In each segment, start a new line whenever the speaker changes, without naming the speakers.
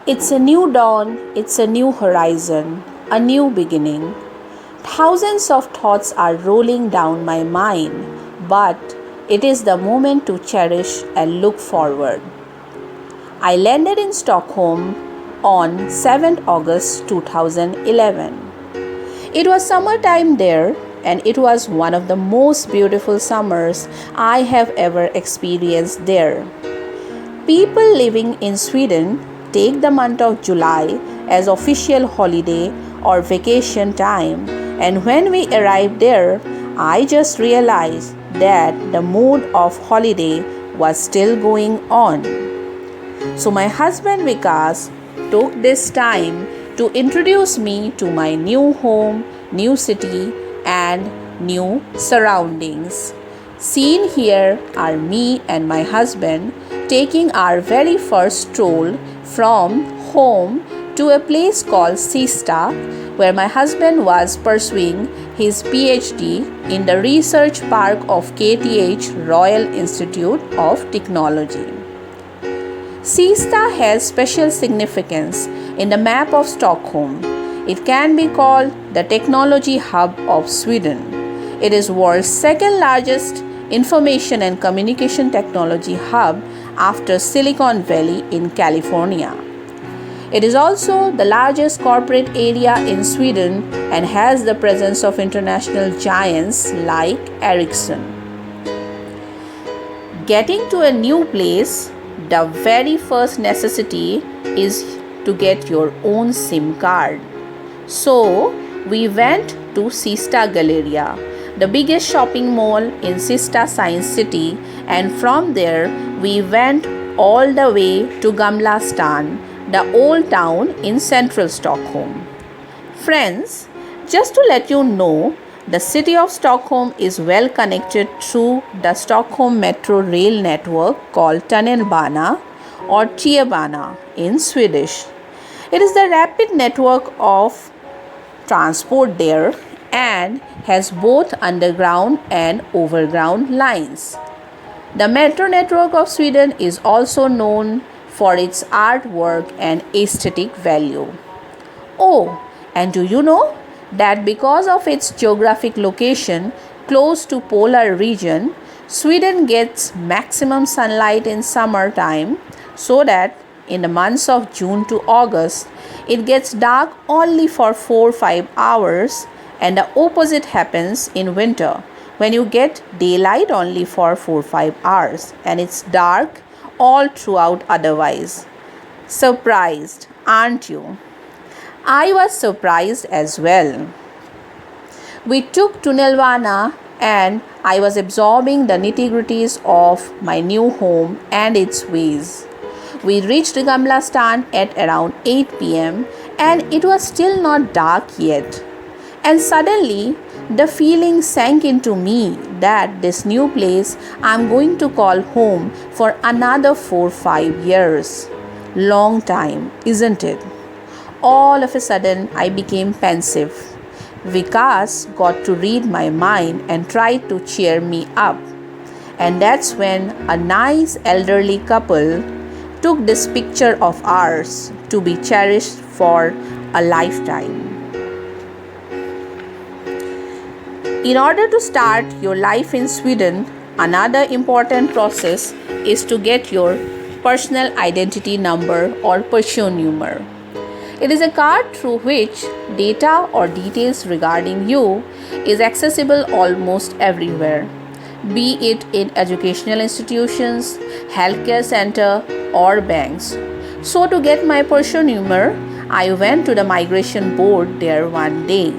It's a new dawn, it's a new horizon, a new beginning. Thousands of thoughts are rolling down my mind, but it is the moment to cherish and look forward. I landed in Stockholm on 7th August 2011. It was summertime there, and it was one of the most beautiful summers I have ever experienced there. People living in Sweden take the month of July as official holiday or vacation time, and when we arrived there, I just realized that the mood of holiday was still going on. So my husband Vikas took this time to introduce me to my new home, new city, and new surroundings. Seen here are me and my husband taking our very first stroll from home to a place called Kista, where my husband was pursuing his PhD in the research park of KTH Royal Institute of Technology. Kista has special significance in the map of Stockholm. It can be called the technology hub of Sweden. It is world's second largest information and communication technology hub after Silicon Valley in California. It is also the largest corporate area in Sweden and has the presence of international giants like Ericsson. Getting to a new place, the very first necessity is to get your own SIM card. So, we went to Kista Galleria, the biggest shopping mall in Kista Science City, and from there we went all the way to Gamla Stan, the old town in central Stockholm. Friends, just to let you know, the city of Stockholm is well connected through the Stockholm metro rail network called tunnelbana or T-bana in Swedish. It is the rapid network of transport there and has both underground and overground lines. The metro network of Sweden is also known for its artwork and aesthetic value. Oh, and do you know that because of its geographic location close to polar region, Sweden gets maximum sunlight in summertime, so that in the months of June to August, it gets dark only for 4-5 hours, and the opposite happens in winter when you get daylight only for 4-5 hours and it's dark all throughout otherwise. Surprised, aren't you? I was surprised as well. We took tunnelbana and I was absorbing the nitty-gritties of my new home and its ways. We reached Gamla Stan at around 8 p.m. and it was still not dark yet. And suddenly, the feeling sank into me that this new place I'm going to call home for another 4-5 years. Long time, isn't it? All of a sudden, I became pensive. Vikas got to read my mind and tried to cheer me up. And that's when a nice elderly couple took this picture of ours to be cherished for a lifetime. In order to start your life in Sweden, another important process is to get your personal identity number or personnummer. It is a card through which data or details regarding you is accessible almost everywhere, be it in educational institutions, healthcare center, or banks. So to get my personnummer, I went to the migration board there one day.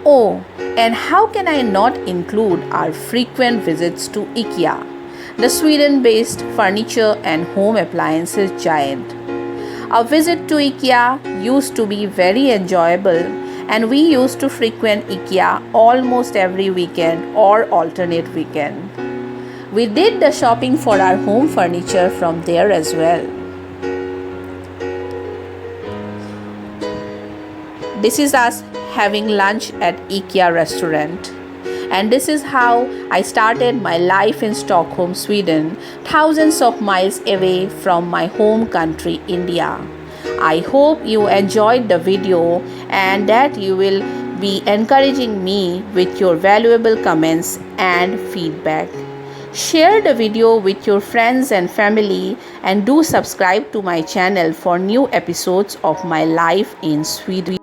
Oh, and how can I not include our frequent visits to IKEA, the Sweden-based furniture and home appliances giant. A visit to IKEA used to be very enjoyable, and we used to frequent IKEA almost every weekend or alternate weekend. We did the shopping for our home furniture from there as well. This is us having lunch at IKEA restaurant. And this is how I started my life in Stockholm, Sweden, thousands of miles away from my home country, India. I hope you enjoyed the video and that you will be encouraging me with your valuable comments and feedback. Share the video with your friends and family and do subscribe to my channel for new episodes of my life in Sweden.